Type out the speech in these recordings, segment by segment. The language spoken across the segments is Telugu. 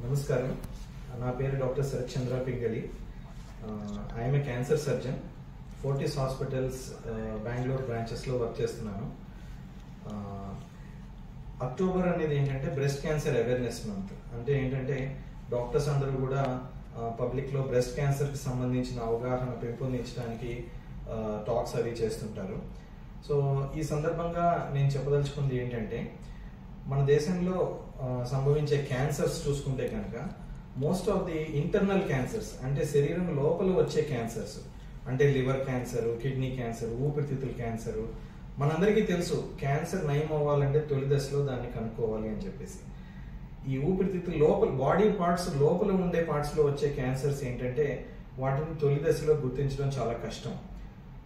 నమస్కారం. నా పేరు doctor Sharat Chandra Pingali. I'm a cancer surgeon. Fortis hospitals Bengaluru బ్రాంచెస్లో వర్క్ చేస్తున్నాను. అక్టోబర్ అనేది ఏంటంటే బ్రెస్ట్ క్యాన్సర్ అవేర్నెస్ మంత్. అంటే ఏంటంటే డాక్టర్స్ అందరూ కూడా పబ్లిక్లో బ్రెస్ట్ క్యాన్సర్కి సంబంధించిన అవగాహన పెంపొందించడానికి టాక్స్ అవి చేస్తుంటారు. సో ఈ సందర్భంగా నేను చెప్పదలుచుకుంది ఏంటంటే మన దేశంలో సంభవించే క్యాన్సర్స్ చూసుకుంటే కనుక most of the internal cancers, అంటే శరీరం లోపల వచ్చే క్యాన్సర్స్, అంటే లివర్ క్యాన్సర్, కిడ్నీ క్యాన్సర్, ఊపిరితిత్తుల క్యాన్సర్. మనందరికీ తెలుసు క్యాన్సర్ నయం అవ్వాలంటే తొలి దశలో దాన్ని కనుక్కోవాలి అని చెప్పేసి. ఈ ఊపిరితిత్తుల లోపల బాడీ పార్ట్స్ లోపల ఉండే పార్ట్స్లో వచ్చే క్యాన్సర్స్ ఏంటంటే వాటిని తొలి దశలో గుర్తించడం చాలా కష్టం.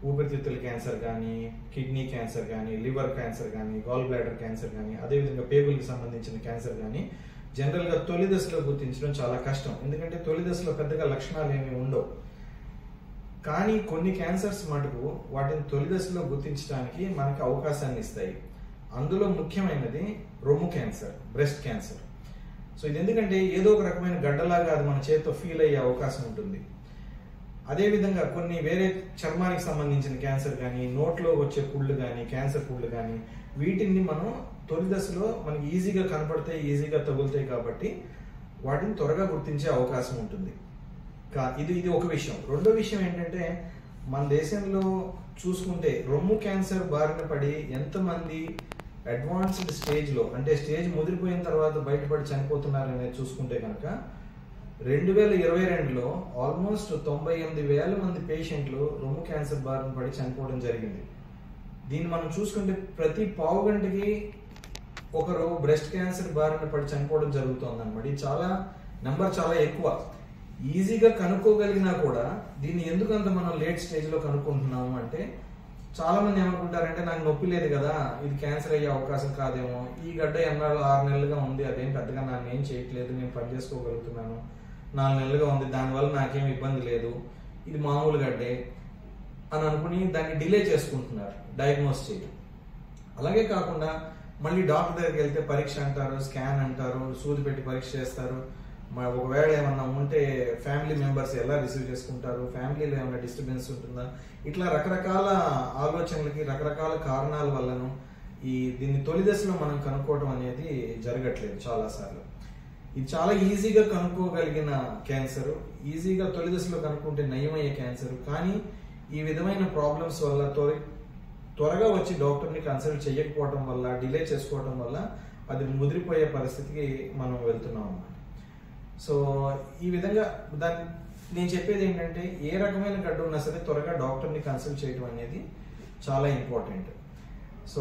ఊపిరితిత్తుల క్యాన్సర్ కానీ, కిడ్నీ క్యాన్సర్ కానీ, లివర్ క్యాన్సర్ కానీ, గాల్ బ్లాడర్ క్యాన్సర్ కానీ, అదేవిధంగా పేగులకు సంబంధించిన క్యాన్సర్ కానీ జనరల్గా తొలి దశలో గుర్తించడం చాలా కష్టం. ఎందుకంటే తొలి దశలో పెద్దగా లక్షణాలు ఏమి ఉండవు. కానీ కొన్ని క్యాన్సర్స్ మటుకు వాటిని తొలి దశలో గుర్తించడానికి మనకి అవకాశాన్ని ఇస్తాయి. అందులో ముఖ్యమైనది రొమ్ము క్యాన్సర్, బ్రెస్ట్ క్యాన్సర్. సో ఇది ఎందుకంటే ఏదో ఒక రకమైన గడ్డలాగా అది మన చేతితో ఫీల్ అయ్యే అవకాశం ఉంటుంది. అదేవిధంగా కొన్ని వేరే చర్మానికి సంబంధించిన క్యాన్సర్ కానీ, నోట్లో వచ్చే పుళ్ళు కానీ, క్యాన్సర్ పుళ్ళు కానీ, వీటిని మనం తొలి దశలో మనకి ఈజీగా కనపడతాయి, ఈజీగా తగులుతాయి కాబట్టి వాటిని త్వరగా గుర్తించే అవకాశం ఉంటుంది. ఇది ఒక విషయం. రెండో విషయం ఏంటంటే మన దేశంలో చూసుకుంటే రొమ్ము క్యాన్సర్ బారిన పడి ఎంతమంది అడ్వాన్స్డ్ స్టేజ్లో, అంటే స్టేజ్ ముదిరిపోయిన తర్వాత బయటపడి చనిపోతున్నారు అనేది చూసుకుంటే కనుక 2022లో ఆల్మోస్ట్ 98,000 మంది పేషెంట్లు రొమ్ము క్యాన్సర్ బారిన పడి చనిపోవడం జరిగింది. దీన్ని మనం చూసుకుంటే ప్రతి పావు గంటకి ఒకరు బ్రెస్ట్ క్యాన్సర్ బారిన పడి చనిపోవడం జరుగుతుంది అనమాట. ఇది నెంబర్ చాలా ఎక్కువ. ఈజీగా కనుక్కోగలిగినా కూడా దీన్ని ఎందుకంత మనం లేట్ స్టేజ్లో కనుక్కుంటున్నాము అంటే చాలా మంది ఏమనుకుంటారంటే నాకు నొప్పి లేదు కదా, ఇది క్యాన్సర్ అయ్యే అవకాశం కాదేమో, ఈ గడ్డ 6 నెలలుగా ఉంది, అదేం పెద్దగా నన్ను ఏం చేయట్లేదు, నేను పని చేసుకోగలుగుతున్నాను, 4 నెలలుగా ఉంది, దానివల్ల నాకేం ఇబ్బంది లేదు, ఇది మామూలు గడ్డే అని అనుకుని దాన్ని డిలే చేసుకుంటున్నారు డయాగ్నోస్ చేయడం. అలాగే కాకుండా మళ్ళీ డాక్టర్ దగ్గరికి వెళ్తే పరీక్ష అంటారు, స్కాన్ అంటారు, సూది పెట్టి పరీక్ష చేస్తారు. ఒకవేళ ఏమన్నా ఉంటే ఫ్యామిలీ మెంబర్స్ ఎలా రిసీవ్ చేసుకుంటారు, ఫ్యామిలీలో ఏమైనా డిస్టర్బెన్స్ ఉంటుందా, ఇట్లా రకరకాల ఆలోచనలకి రకరకాల కారణాల వల్లను దీన్ని తొలి దశలో మనం కనుక్కోవడం అనేది జరగట్లేదు చాలాసార్లు. ఇది చాలా ఈజీగా కనుక్కోగలిగిన క్యాన్సర్, ఈజీగా తొలి దశలో కనుక్కుంటే నయమయ్యే క్యాన్సర్. కానీ ఈ విధమైన ప్రాబ్లమ్స్ వల్ల త్వరగా వచ్చి డాక్టర్ని కన్సల్ట్ చేయకపోవడం వల్ల, డిలే చేసుకోవడం వల్ల అది ముదిరిపోయే పరిస్థితికి మనం వెళ్తున్నాం అన్నమాట. సో ఈ విధంగా నేను చెప్పేది ఏంటంటే ఏ రకమైన గడ్డ ఉన్నా సరే త్వరగా డాక్టర్ని కన్సల్ట్ చేయడం అనేది చాలా ఇంపార్టెంట్. సో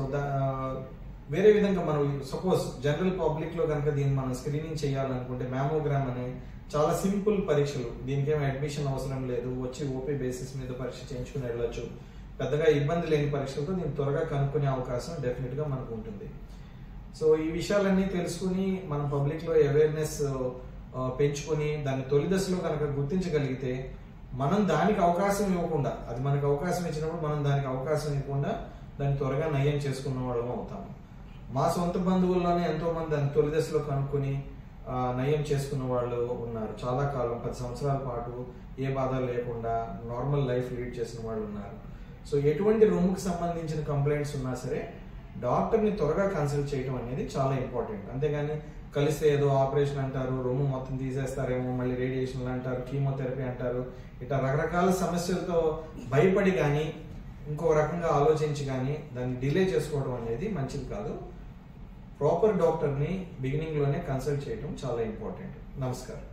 వేరే విధంగా మనం సపోజ్ జనరల్ పబ్లిక్లో కనుక దీన్ని మనం స్క్రీనింగ్ చేయాలనుకుంటే మ్యామోగ్రామ్ అనే చాలా సింపుల్ పరీక్షలు, దీనికేమో అడ్మిషన్ అవసరం లేదు, వచ్చి ఓపీ బేసిస్ మీద పరీక్ష చేయించుకుని వెళ్ళొచ్చు. పెద్దగా ఇబ్బంది లేని పరీక్షలతో దీన్ని త్వరగా కనుక్కునే అవకాశం డెఫినెట్గా మనకు ఉంటుంది. సో ఈ విషయాలన్నీ తెలుసుకుని మనం పబ్లిక్లో అవేర్నెస్ పెంచుకొని దాన్ని తొలి దశలో కనుక గుర్తించగలిగితే మనం దానికి అవకాశం ఇవ్వకుండా, అది మనకు అవకాశం ఇచ్చినప్పుడు మనం దానికి అవకాశం ఇవ్వకుండా దాన్ని త్వరగా నయం చేసుకున్న వాళ్ళం అవుతాము. మా సొంత బంధువుల్లోనే ఎంతో మంది దాన్ని తొలి దశలో కనుక్కొని నయం చేసుకున్న వాళ్ళు ఉన్నారు. చాలా కాలం 10 సంవత్సరాల పాటు ఏ బాధ లేకుండా నార్మల్ లైఫ్ లీడ్ చేసిన వాళ్ళు ఉన్నారు. సో ఎటువంటి రొమ్ముకి సంబంధించిన కంప్లైంట్స్ ఉన్నా సరే డాక్టర్ని త్వరగా కన్సల్ట్ చేయడం అనేది చాలా ఇంపార్టెంట్. అంతేగాని కలిస్తే ఏదో ఆపరేషన్ అంటారు, రొమ్ము మొత్తం తీసేస్తారేమో, మళ్ళీ రేడియేషన్లు అంటారు, కీమోథెరపీ అంటారు, ఇట్లా రకరకాల సమస్యలతో భయపడి కానీ ఇంకో రకంగా ఆలోచించి కానీ దాన్ని డిలే చేసుకోవడం అనేది మంచిది కాదు. ప్రాపర్ డాక్టర్ని బిగినింగ్లోనే కన్సల్ట్ చేయడం చాలా ఇంపార్టెంట్. నమస్కారం.